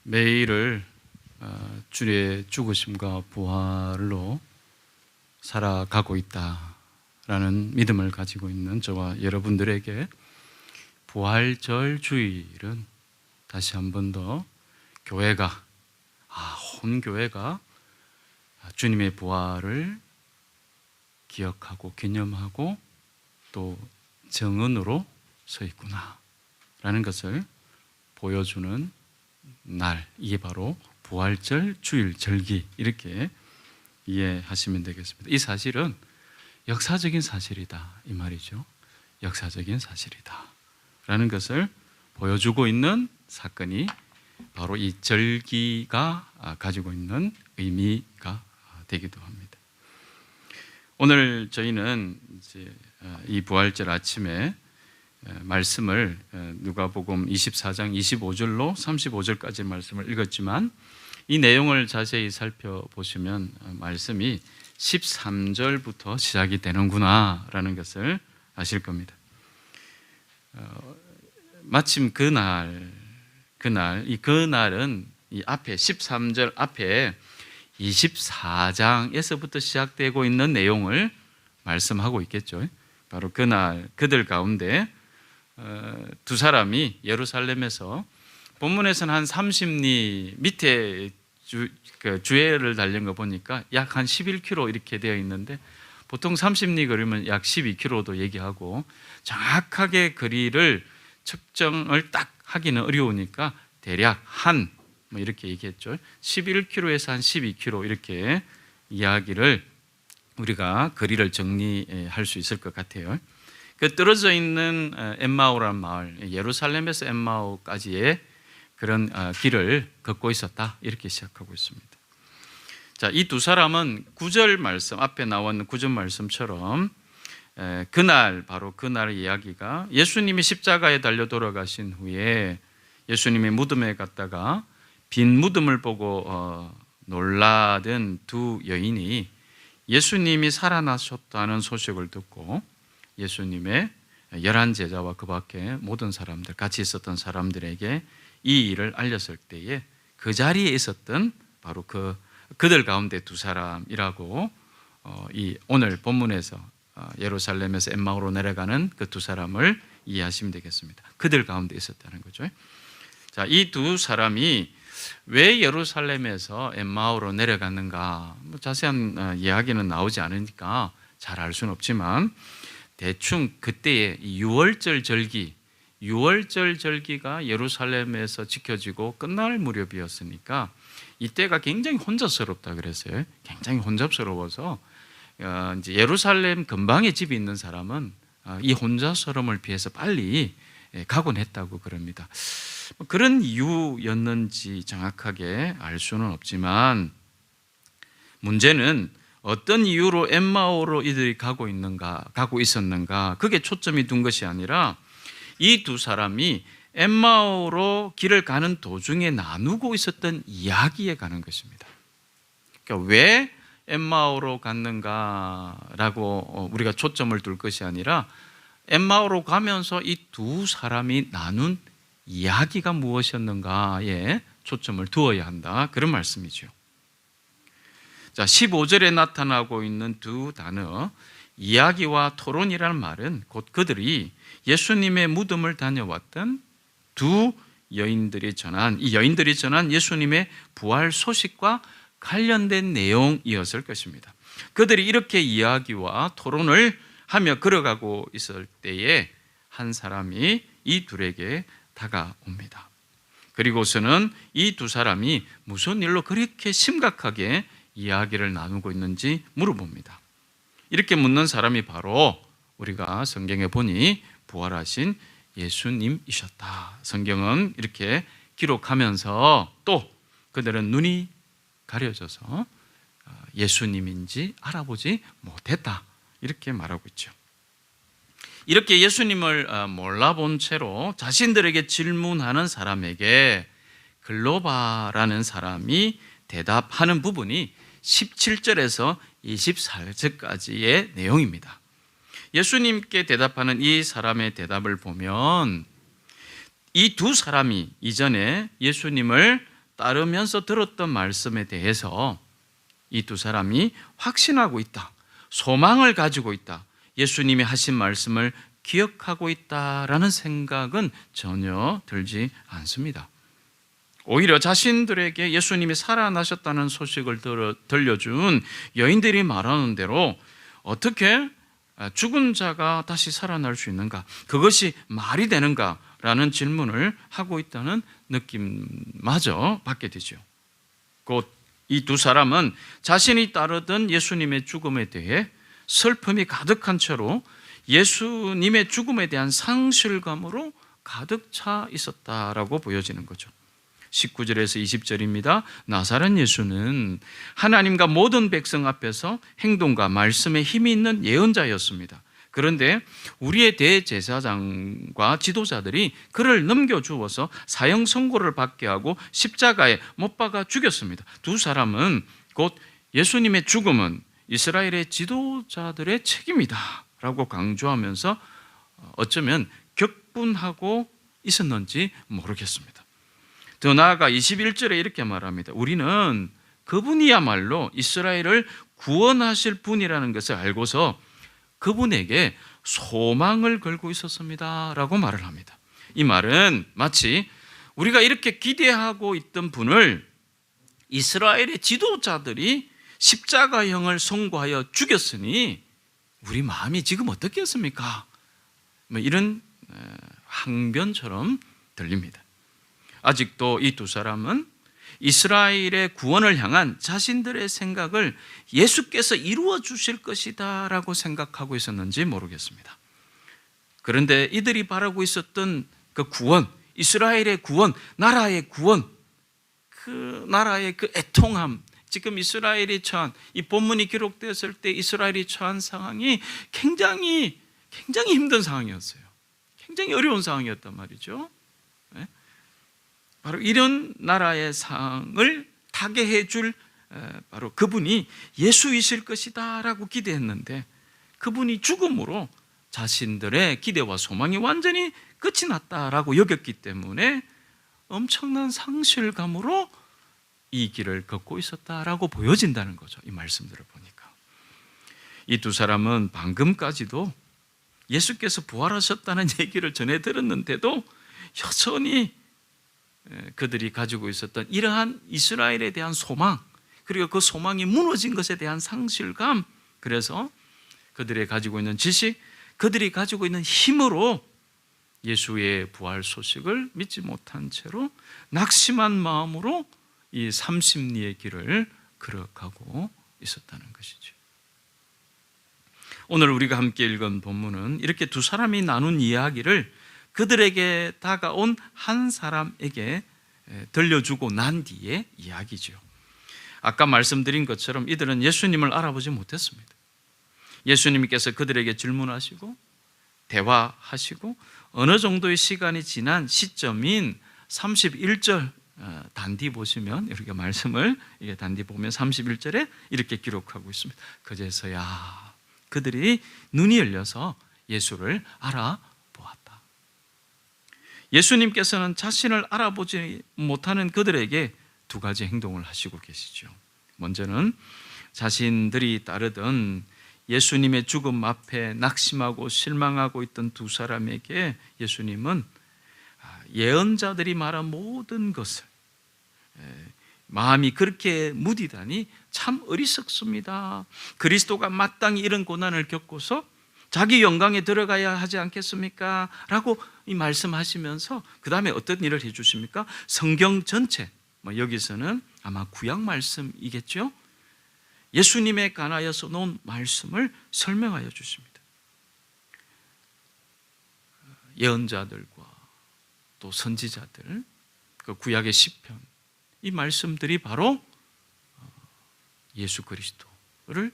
매일을 주의 죽으심과 부활로 살아가고 있다라는 믿음을 가지고 있는 저와 여러분들에게 부활절 주일은 다시 한 번 더 교회가, 온 교회가 주님의 부활을 기억하고 기념하고 또 정언으로 서 있구나 라는 것을 보여주는 날, 이게 바로 부활절 주일 절기, 이렇게 이해하시면 되겠습니다. 이 사실은 역사적인 사실이다 이 말이죠. 역사적인 사실이다 라는 것을 보여주고 있는 사건이 바로 이 절기가 가지고 있는 의미가 되기도 합니다. 오늘 저희는 이제 이 부활절 아침에 말씀을 누가복음 24장 25절로 35절까지 말씀을 읽었지만 이 내용을 자세히 살펴보시면 말씀이 13절부터 시작이 되는구나 라는 것을 아실 겁니다. 마침 그날은 이 앞에 13절 앞에 24장에서부터 시작되고 있는 내용을 말씀하고 있겠죠. 바로 그날 그들 가운데 두 사람이 예루살렘에서 본문에서는 한 30리 밑에 주애를 달린 거 보니까 약 한 11km 이렇게 되어 있는데 보통 30리 거리면 약 12km도 얘기하고 정확하게 거리를 측정을 딱 하기는 어려우니까 대략 뭐 이렇게 얘기했죠. 11km에서 한 12km 이렇게 이야기를 우리가 거리를 정리할 수 있을 것 같아요. 그 떨어져 있는 엠마오라는 마을, 예루살렘에서 엠마오까지의 그런 길을 걷고 있었다 이렇게 시작하고 있습니다. 자, 이 두 사람은 9절 말씀 앞에 나온 9절 말씀처럼 바로 그날 이야기가 예수님이 십자가에 달려 돌아가신 후에 예수님의 무덤에 갔다가 빈 무덤을 보고 놀라던 두 여인이 예수님이 살아나셨다는 소식을 듣고 예수님의 11제자와 그 밖에 모든 사람들, 같이 있었던 사람들에게 이 일을 알렸을 때에 그 자리에 있었던 바로 그들 가운데 두 사람이라고 이 오늘 본문에서 예루살렘에서 엠마오로 내려가는 그 두 사람을 이해하시면 되겠습니다. 그들 가운데 있었다는 거죠. 자, 이 두 사람이 왜 예루살렘에서 엠마오로 내려갔는가, 자세한 이야기는 나오지 않으니까 잘 알 수는 없지만 대충 그때의 6월절 절기가 예루살렘에서 지켜지고 끝날 무렵이었으니까 이때가 굉장히 혼잡스럽다 그랬어요. 굉장히 혼잡스러워서 이제 예루살렘 근방에 집이 있는 사람은 이 혼잡스러움을 피해서 빨리 가곤 했다고 그럽니다. 그런 이유였는지 정확하게 알 수는 없지만 문제는 어떤 이유로 엠마오로 이들이 가고 있었는가, 그게 초점이 둔 것이 아니라 이 두 사람이 엠마오로 길을 가는 도중에 나누고 있었던 이야기에 가는 것입니다. 그러니까 왜 엠마오로 갔는가라고 우리가 초점을 둘 것이 아니라 엠마오로 가면서 이 두 사람이 나눈 이야기가 무엇이었는가에 초점을 두어야 한다, 그런 말씀이죠. 자, 15절에 나타나고 있는 두 단어 이야기와 토론이라는 말은 곧 그들이 예수님의 무덤을 다녀왔던 두 여인들이 전한 예수님의 부활 소식과 관련된 내용이었을 것입니다. 그들이 이렇게 이야기와 토론을 하며 걸어가고 있을 때에 한 사람이 이 둘에게 다가옵니다. 그리고서는 이 두 사람이 무슨 일로 그렇게 심각하게 이야기를 나누고 있는지 물어봅니다. 이렇게 묻는 사람이 바로 우리가 성경에 보니 부활하신 예수님이셨다. 성경은 이렇게 기록하면서 또 그들은 눈이 가려져서 예수님인지 알아보지 못했다, 이렇게 말하고 있죠. 이렇게 예수님을 몰라본 채로 자신들에게 질문하는 사람에게 글로바라는 사람이 대답하는 부분이 17절에서 24절까지의 내용입니다. 예수님께 대답하는 이 사람의 대답을 보면 이 두 사람이 이전에 예수님을 따르면서 들었던 말씀에 대해서 이 두 사람이 확신하고 있다, 소망을 가지고 있다, 예수님이 하신 말씀을 기억하고 있다라는 생각은 전혀 들지 않습니다. 오히려 자신들에게 예수님이 살아나셨다는 소식을 들려준 여인들이 말하는 대로 어떻게 죽은 자가 다시 살아날 수 있는가, 그것이 말이 되는가라는 질문을 하고 있다는 느낌마저 받게 되죠. 곧 이 두 사람은 자신이 따르던 예수님의 죽음에 대해 슬픔이 가득한 채로 예수님의 죽음에 대한 상실감으로 가득 차 있었다라고 보여지는 거죠. 19절에서 20절입니다. 나사렛 예수는 하나님과 모든 백성 앞에서 행동과 말씀에 힘이 있는 예언자였습니다. 그런데 우리의 대제사장과 지도자들이 그를 넘겨주어서 사형 선고를 받게 하고 십자가에 못 박아 죽였습니다. 두 사람은 곧 예수님의 죽음은 이스라엘의 지도자들의 책임이다 라고 강조하면서 어쩌면 격분하고 있었는지 모르겠습니다. 더 나아가 21절에 이렇게 말합니다. 우리는 그분이야말로 이스라엘을 구원하실 분이라는 것을 알고서 그분에게 소망을 걸고 있었습니다 라고 말을 합니다. 이 말은 마치 우리가 이렇게 기대하고 있던 분을 이스라엘의 지도자들이 십자가형을 선고하여 죽였으니 우리 마음이 지금 어떻겠습니까? 이런 항변처럼 들립니다. 아직도 이 두 사람은 이스라엘의 구원을 향한 자신들의 생각을 예수께서 이루어 주실 것이다 라고 생각하고 있었는지 모르겠습니다. 그런데 이들이 바라고 있었던 그 구원, 이스라엘의 구원, 나라의 구원, 그 나라의 그 애통함, 지금 이스라엘이 처한, 이 본문이 기록되었을 때 이스라엘이 처한 상황이 굉장히 힘든 상황이었어요. 굉장히 어려운 상황이었단 말이죠. 바로 이런 나라의 상황을 타개해 줄 바로 그분이 예수이실 것이다 라고 기대했는데 그분이 죽음으로 자신들의 기대와 소망이 완전히 끝이 났다라고 여겼기 때문에 엄청난 상실감으로 이 길을 걷고 있었다라고 보여진다는 거죠. 이 말씀들을 보니까 이 두 사람은 방금까지도 예수께서 부활하셨다는 얘기를 전해 들었는데도 여전히 그들이 가지고 있었던 이러한 이스라엘에 대한 소망, 그리고 그 소망이 무너진 것에 대한 상실감, 그래서 그들이 가지고 있는 지식, 그들이 가지고 있는 힘으로 예수의 부활 소식을 믿지 못한 채로 낙심한 마음으로 이 삼십리의 길을 걸어가고 있었다는 것이죠. 오늘 우리가 함께 읽은 본문은 이렇게 두 사람이 나눈 이야기를 그들에게 다가온 한 사람에게 들려주고 난 뒤의 이야기죠. 아까 말씀드린 것처럼 이들은 예수님을 알아보지 못했습니다. 예수님께서 그들에게 질문하시고 대화하시고 어느 정도의 시간이 지난 시점인 31절 단디 보시면 이렇게 말씀을 단디 보면 31절에 이렇게 기록하고 있습니다. 그제서야 그들이 눈이 열려서 예수를 알아보았다. 예수님께서는 자신을 알아보지 못하는 그들에게 두 가지 행동을 하시고 계시죠. 먼저는 자신들이 따르던 예수님의 죽음 앞에 낙심하고 실망하고 있던 두 사람에게 예수님은 예언자들이 말한 모든 것을, 마음이 그렇게 무디다니 참 어리석습니다. 그리스도가 마땅히 이런 고난을 겪고서 자기 영광에 들어가야 하지 않겠습니까? 라고 이 말씀하시면서 그 다음에 어떤 일을 해주십니까? 성경 전체, 여기서는 아마 구약 말씀이겠죠? 예수님에 관하여서 놓은 말씀을 설명하여 주십니다. 예언자들과 또 선지자들, 그 구약의 시편, 이 말씀들이 바로 예수 그리스도를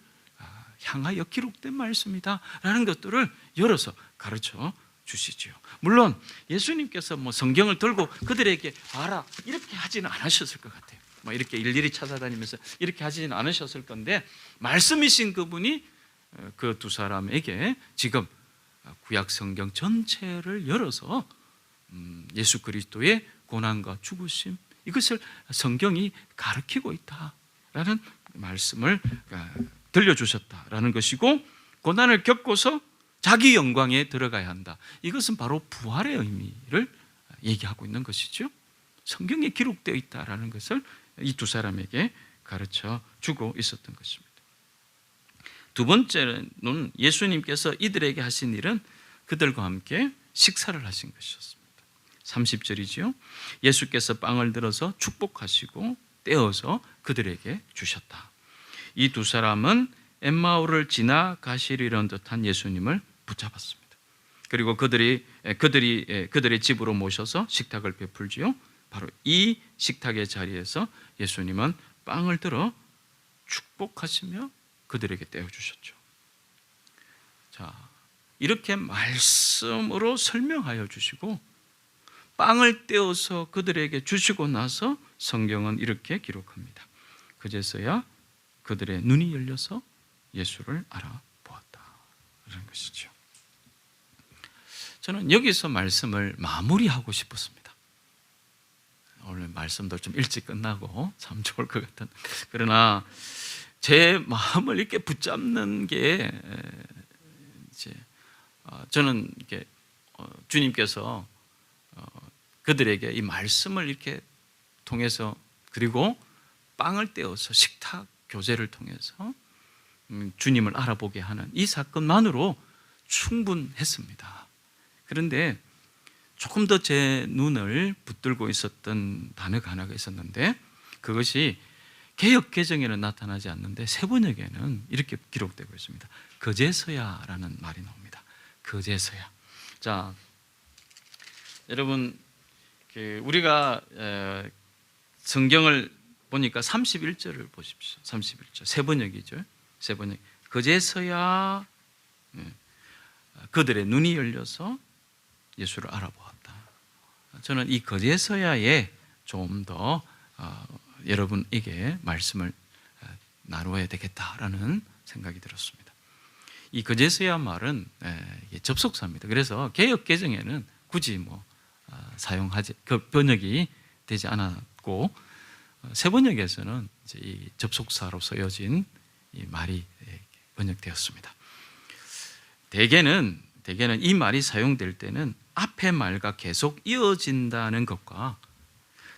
향하여 기록된 말씀이다 라는 것들을 열어서 가르쳐 주시죠. 물론 예수님께서 성경을 들고 그들에게 봐라 이렇게 하지는 않으셨을 것 같아요. 이렇게 일일이 찾아다니면서 이렇게 하지는 않으셨을 건데 말씀이신 그분이 그 두 사람에게 지금 구약 성경 전체를 열어서 예수 그리스도의 고난과 죽으심, 이것을 성경이 가르치고 있다라는 말씀을 들려주셨다라는 것이고, 고난을 겪고서 자기 영광에 들어가야 한다. 이것은 바로 부활의 의미를 얘기하고 있는 것이죠. 성경에 기록되어 있다라는 것을 이 두 사람에게 가르쳐 주고 있었던 것입니다. 두 번째는 예수님께서 이들에게 하신 일은 그들과 함께 식사를 하신 것이었습니다. 30절이죠. 예수께서 빵을 들어서 축복하시고 떼어서 그들에게 주셨다. 이 두 사람은 엠마오를 지나가시리란 듯한 예수님을 붙잡았습니다. 그리고 그들의 집으로 모셔서 식탁을 베풀지요. 바로 이 식탁의 자리에서 예수님은 빵을 들어 축복하시며 그들에게 떼어주셨죠. 자, 이렇게 말씀으로 설명하여 주시고 빵을 떼어서 그들에게 주시고 나서 성경은 이렇게 기록합니다. 그제서야 그들의 눈이 열려서 예수를 알아보았다. 그런 것이죠. 저는 여기서 말씀을 마무리하고 싶었습니다. 오늘 말씀도 좀 일찍 끝나고 참 좋을 것 같은, 그러나 제 마음을 이렇게 붙잡는 게 이제 저는 이렇게 주님께서 그들에게 이 말씀을 이렇게 통해서, 그리고 빵을 떼어서 식탁 교제를 통해서 주님을 알아보게 하는 이 사건만으로 충분했습니다. 그런데 조금 더 제 눈을 붙들고 있었던 단어가 하나가 있었는데, 그것이 개역개정에는 나타나지 않는데 세번역에는 이렇게 기록되고 있습니다. 그제서야라는 말이 나옵니다. 그제서야. 자, 여러분, 우리가 성경을 보니까 31절을 보십시오. 31절 세번역이죠. 세번역. 그제서야 그들의 눈이 열려서 예수를 알아보았다. 저는 이 그제서야에 좀 더 여러분에게 말씀을 나누어야 되겠다라는 생각이 들었습니다. 이 그제서야 말은 접속사입니다. 그래서 개역 개정에는 굳이 사용하지, 그 번역이 되지 않았고, 세번역에서는 이제 이 접속사로 쓰여진 이 말이 번역되었습니다. 대개는 이 말이 사용될 때는 앞의 말과 계속 이어진다는 것과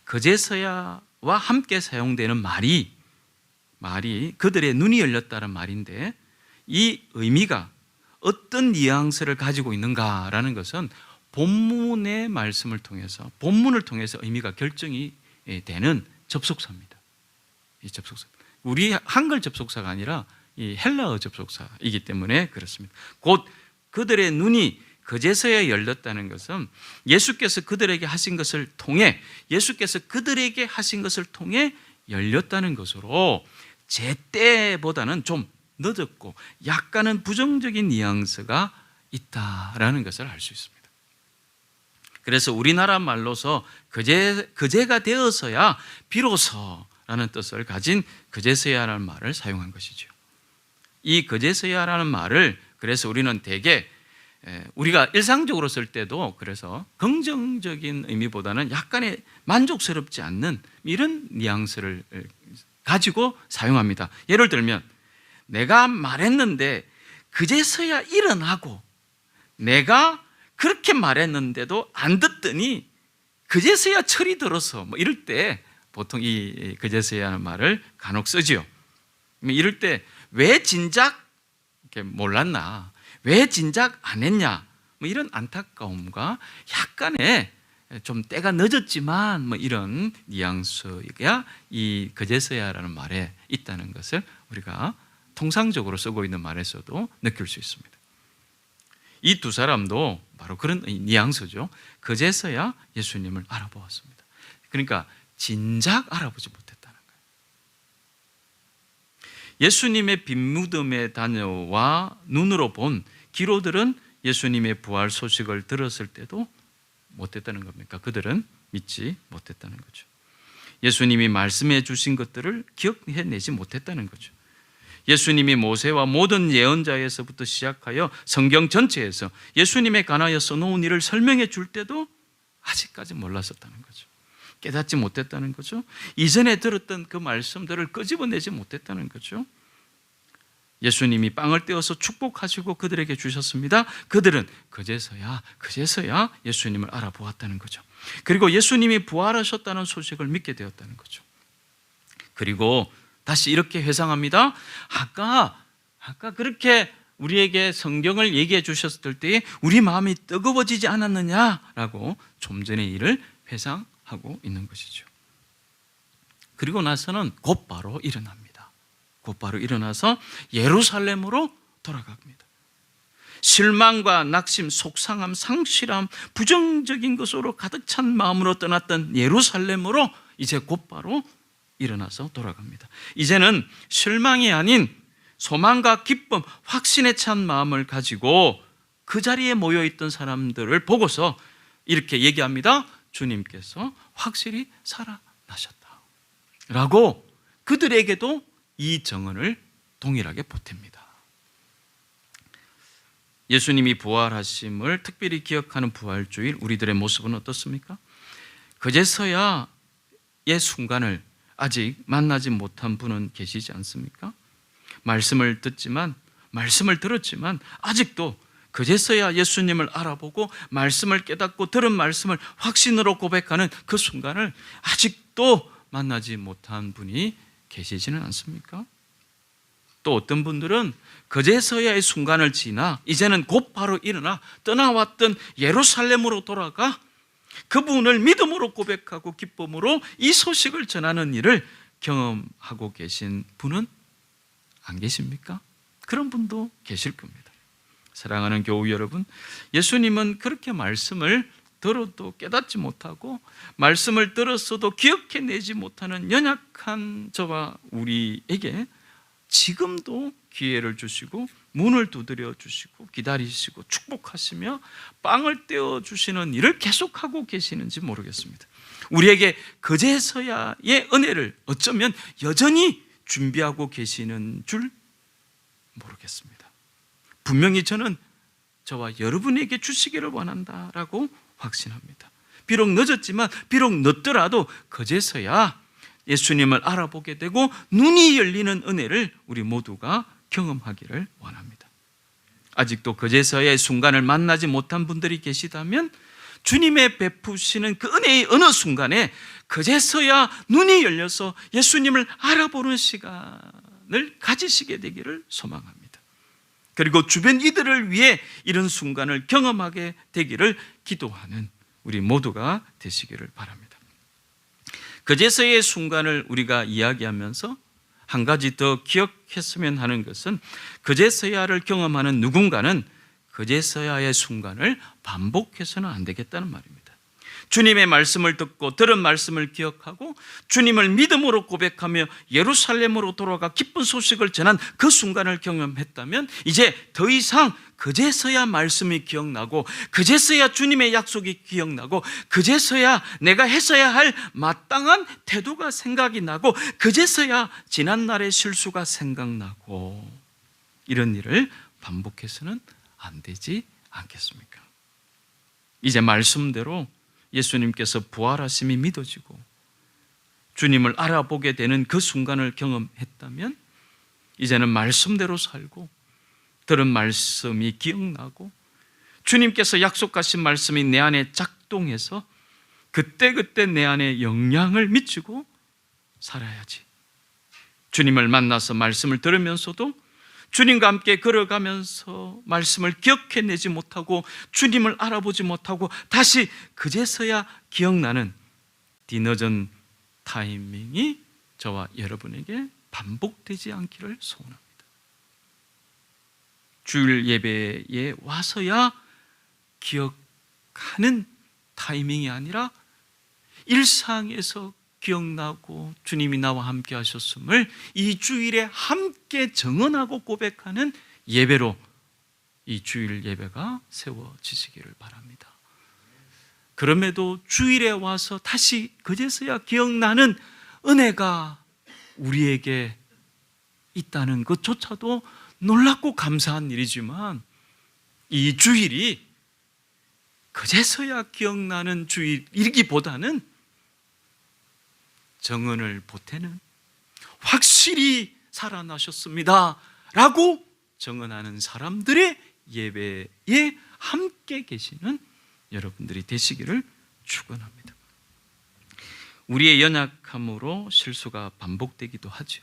그제서야와 함께 사용되는 말이 그들의 눈이 열렸다는 말인데, 이 의미가 어떤 뉘앙스를 가지고 있는가라는 것은 본문의 말씀을 통해서, 본문을 통해서 의미가 결정이 되는 접속사입니다. 이 접속사, 우리 한글 접속사가 아니라 이 헬라어 접속사이기 때문에 그렇습니다. 곧 그들의 눈이 그제서야 열렸다는 것은 예수께서 그들에게 하신 것을 통해 열렸다는 것으로, 제때보다는 좀 늦었고 약간은 부정적인 뉘앙스가 있다라는 것을 알 수 있습니다. 그래서 우리나라 말로서 그제가 되어서야 비로소라는 뜻을 가진 그제서야라는 말을 사용한 것이죠. 이 그제서야라는 말을 그래서 우리는 대개 우리가 일상적으로 쓸 때도 그래서 긍정적인 의미보다는 약간의 만족스럽지 않는 이런 뉘앙스를 가지고 사용합니다. 예를 들면, 내가 말했는데 그제서야 일어나고 내가 그렇게 말했는데도 안 듣더니 그제서야 철이 들어서 이럴 때 보통 이 그제서야 하는 말을 간혹 쓰지요. 이럴 때 왜 진작 이렇게 몰랐나, 왜 진작 안 했냐, 이런 안타까움과 약간의 좀 때가 늦었지만 이런 뉘앙스가 이 그제서야라는 말에 있다는 것을 우리가 통상적으로 쓰고 있는 말에서도 느낄 수 있습니다. 이 두 사람도 바로 그런 뉘앙스죠. 그제서야 예수님을 알아보았습니다. 그러니까 진작 알아보지 못했다는 거예요. 예수님의 빈 무덤에 다녀와 눈으로 본 기로들은 예수님의 부활 소식을 들었을 때도 못했다는 겁니까? 그들은 믿지 못했다는 거죠. 예수님이 말씀해 주신 것들을 기억해내지 못했다는 거죠. 예수님이 모세와 모든 예언자에서부터 시작하여 성경 전체에서 예수님에 관하여 써놓은 일을 설명해 줄 때도 아직까지 몰랐었다는 거죠. 깨닫지 못했다는 거죠. 이전에 들었던 그 말씀들을 끄집어내지 못했다는 거죠. 예수님이 빵을 떼어서 축복하시고 그들에게 주셨습니다. 그들은 그제서야 예수님을 알아보았다는 거죠. 그리고 예수님이 부활하셨다는 소식을 믿게 되었다는 거죠. 그리고 다시 이렇게 회상합니다. 아까 그렇게 우리에게 성경을 얘기해 주셨을 때에 우리 마음이 뜨거워지지 않았느냐라고 좀 전의 일을 회상하고 있는 것이죠. 그리고 나서는 곧바로 일어납니다. 곧바로 일어나서 예루살렘으로 돌아갑니다. 실망과 낙심, 속상함, 상실함, 부정적인 것으로 가득 찬 마음으로 떠났던 예루살렘으로 이제 곧바로 일어나서 돌아갑니다. 이제는 실망이 아닌 소망과 기쁨, 확신에 찬 마음을 가지고 그 자리에 모여있던 사람들을 보고서 이렇게 얘기합니다. 주님께서 확실히 살아나셨다 라고 그들에게도 이 정언을 동일하게 보탭니다. 예수님이 부활하심을 특별히 기억하는 부활주일, 우리들의 모습은 어떻습니까? 그제서야의 순간을 아직 만나지 못한 분은 계시지 않습니까? 말씀을 들었지만 아직도 그제서야 예수님을 알아보고 말씀을 깨닫고 들은 말씀을 확신으로 고백하는 그 순간을 아직도 만나지 못한 분이 계시지는 않습니까? 또 어떤 분들은 그제서야의 순간을 지나 이제는 곧바로 일어나 떠나왔던 예루살렘으로 돌아가 그분을 믿음으로 고백하고 기쁨으로 이 소식을 전하는 일을 경험하고 계신 분은 안 계십니까? 그런 분도 계실 겁니다. 사랑하는 교우 여러분, 예수님은 그렇게 말씀을 들어도 깨닫지 못하고 말씀을 들었어도 기억해내지 못하는 연약한 저와 우리에게 지금도 기회를 주시고 문을 두드려 주시고 기다리시고 축복하시며 빵을 떼어 주시는 일을 계속하고 계시는지 모르겠습니다. 우리에게 그제서야의 은혜를 어쩌면 여전히 준비하고 계시는 줄 모르겠습니다. 분명히 저는 저와 여러분에게 주시기를 원한다라고 확신합니다. 비록 늦었지만 비록 늦더라도 그제서야 예수님을 알아보게 되고 눈이 열리는 은혜를 우리 모두가 경험하기를 원합니다. 아직도 그제서야의 순간을 만나지 못한 분들이 계시다면 주님의 베푸시는 그 은혜의 어느 순간에 그제서야 눈이 열려서 예수님을 알아보는 시간을 가지시게 되기를 소망합니다. 그리고 주변 이들을 위해 이런 순간을 경험하게 되기를 기도하는 우리 모두가 되시기를 바랍니다. 그제서야의 순간을 우리가 이야기하면서 한 가지 더 기억했으면 하는 것은 그제서야를 경험하는 누군가는 그제서야의 순간을 반복해서는 안 되겠다는 말입니다. 주님의 말씀을 듣고 들은 말씀을 기억하고 주님을 믿음으로 고백하며 예루살렘으로 돌아가 기쁜 소식을 전한 그 순간을 경험했다면 이제 더 이상 그제서야 말씀이 기억나고 그제서야 주님의 약속이 기억나고 그제서야 내가 했어야 할 마땅한 태도가 생각이 나고 그제서야 지난날의 실수가 생각나고 이런 일을 반복해서는 안 되지 않겠습니까? 이제 말씀대로 예수님께서 부활하심이 믿어지고 주님을 알아보게 되는 그 순간을 경험했다면 이제는 말씀대로 살고 들은 말씀이 기억나고 주님께서 약속하신 말씀이 내 안에 작동해서 그때그때 내 안에 영향을 미치고 살아야지. 주님을 만나서 말씀을 들으면서도 주님과 함께 걸어가면서 말씀을 기억해내지 못하고 주님을 알아보지 못하고 다시 그제서야 기억나는 뒤늦은 타이밍이 저와 여러분에게 반복되지 않기를 소원합니다. 주일 예배에 와서야 기억하는 타이밍이 아니라 일상에서 기억나고 주님이 나와 함께 하셨음을 이 주일에 함께 정언하고 고백하는 예배로 이 주일 예배가 세워지시기를 바랍니다. 그럼에도 주일에 와서 다시 그제서야 기억나는 은혜가 우리에게 있다는 것조차도 놀랍고 감사한 일이지만 이 주일이 그제서야 기억나는 주일이기보다는 정언을 보태는, 확실히 살아나셨습니다 라고 정언하는 사람들의 예배에 함께 계시는 여러분들이 되시기를 축원합니다. 우리의 연약함으로 실수가 반복되기도 하죠.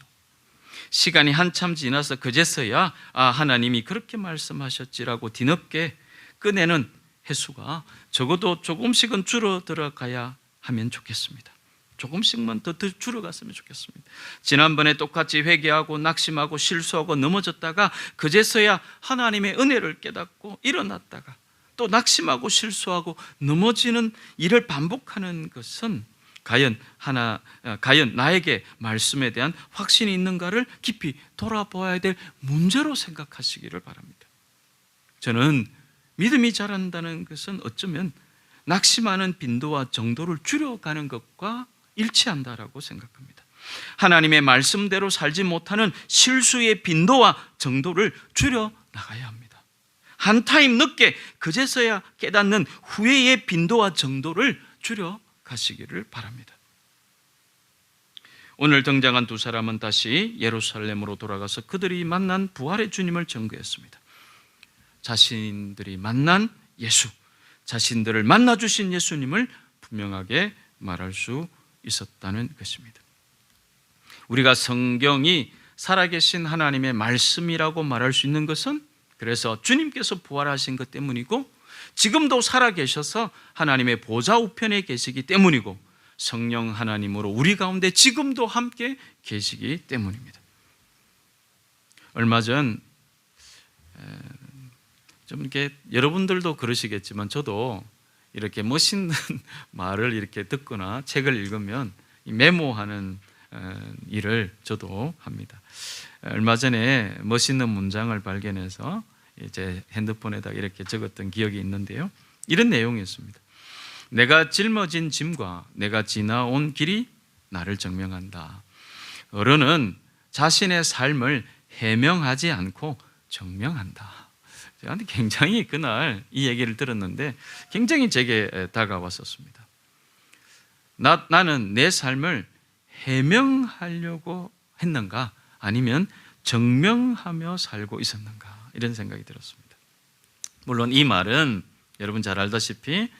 시간이 한참 지나서 그제서야 하나님이 그렇게 말씀하셨지라고 뒤늦게 꺼내는 횟수가 적어도 조금씩은 줄어들어가야 하면 좋겠습니다. 조금씩만 더 줄어갔으면 좋겠습니다. 지난번에 똑같이 회개하고 낙심하고 실수하고 넘어졌다가 그제서야 하나님의 은혜를 깨닫고 일어났다가 또 낙심하고 실수하고 넘어지는 일을 반복하는 것은 과연 나에게 말씀에 대한 확신이 있는가를 깊이 돌아보아야 될 문제로 생각하시기를 바랍니다. 저는 믿음이 자란다는 것은 어쩌면 낙심하는 빈도와 정도를 줄여가는 것과 일치한다라고 생각합니다. 하나님의 말씀대로 살지 못하는 실수의 빈도와 정도를 줄여 나가야 합니다. 한 타임 늦게 그제서야 깨닫는 후회의 빈도와 정도를 줄여 가시기를 바랍니다. 오늘 등장한 두 사람은 다시 예루살렘으로 돌아가서 그들이 만난 부활의 주님을 증거했습니다. 자신들이 만난 예수, 자신들을 만나주신 예수님을 분명하게 말할 수 있었다는 것입니다. 우리가 성경이 살아계신 하나님의 말씀이라고 말할 수 있는 것은 그래서 주님께서 부활하신 것 때문이고 지금도 살아계셔서 하나님의 보좌 우편에 계시기 때문이고 성령 하나님으로 우리 가운데 지금도 함께 계시기 때문입니다. 얼마 전 좀 이렇게 여러분들도 그러시겠지만 저도 이렇게 멋있는 말을 이렇게 듣거나 책을 읽으면 메모하는 일을 저도 합니다. 얼마 전에 멋있는 문장을 발견해서 이제 핸드폰에다 이렇게 적었던 기억이 있는데요. 이런 내용이었습니다. 내가 짊어진 짐과 내가 지나온 길이 나를 증명한다. 어른은 자신의 삶을 해명하지 않고 증명한다. 저한테 굉장히 그날 이 얘기를 들었는데 굉장히 제게 다가왔었습니다. 나는 내 삶을 해명하려고 했는가 아니면 증명하며 살고 있었는가 이런 생각이 들었습니다. 물론 이 말은 여러분 잘 알다시피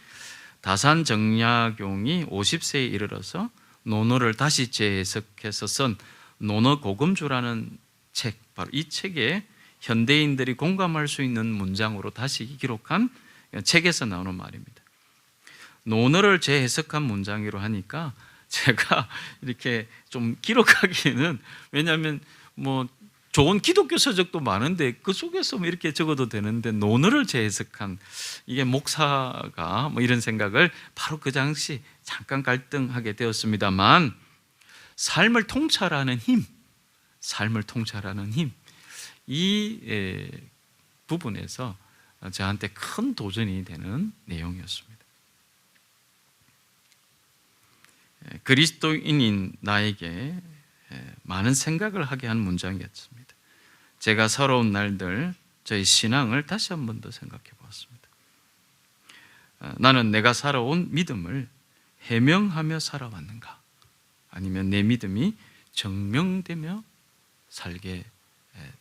다산정약용이 50세에 이르러서 논어를 다시 재해석해서 쓴 논어고금주라는 책, 바로 이 책에 현대인들이 공감할 수 있는 문장으로 다시 기록한 책에서 나오는 말입니다. 논어를 재해석한 문장으로 하니까 제가 이렇게 좀 기록하기에는, 왜냐하면 뭐 좋은 기독교 서적도 많은데 그 속에서 뭐 이렇게 적어도 되는데 논어를 재해석한 이게 목사가 뭐 이런 생각을 바로 그 당시 잠깐 갈등하게 되었습니다만 삶을 통찰하는 힘, 이 부분에서 저한테 큰 도전이 되는 내용이었습니다. 그리스도인인 나에게 많은 생각을 하게 한 문장이었습니다. 제가 살아온 날들, 저희 신앙을 다시 한 번 더 생각해 보았습니다. 나는 내가 살아온 믿음을 해명하며 살아왔는가? 아니면 내 믿음이 증명되며 살게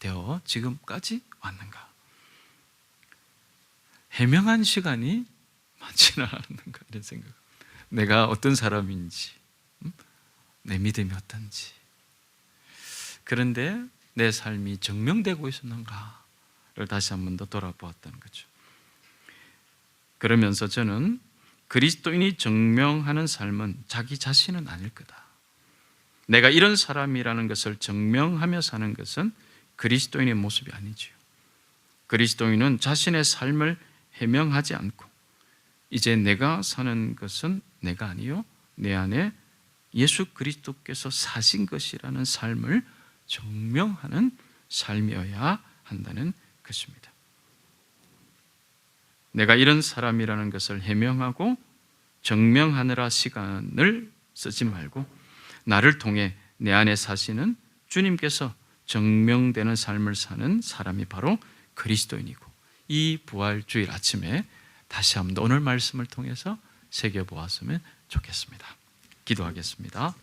되어 지금까지 왔는가? 해명한 시간이 많지는 않았는가 이런 생각. 내가 어떤 사람인지, 내 믿음이 어떤지. 그런데 내 삶이 증명되고 있었는가를 다시 한 번 더 돌아보았다는 거죠. 그러면서 저는 그리스도인이 증명하는 삶은 자기 자신은 아닐 거다. 내가 이런 사람이라는 것을 증명하며 사는 것은 그리스도인의 모습이 아니지요. 그리스도인은 자신의 삶을 해명하지 않고 이제 내가 사는 것은 내가 아니요 내 안에 예수 그리스도께서 사신 것이라는 삶을 증명하는 삶이어야 한다는 것입니다. 내가 이런 사람이라는 것을 해명하고 증명하느라 시간을 쓰지 말고 나를 통해 내 안에 사시는 주님께서 증명되는 삶을 사는 사람이 바로 그리스도인이고 이 부활주일 아침에 다시 한번 오늘 말씀을 통해서 새겨보았으면 좋겠습니다. 기도하겠습니다.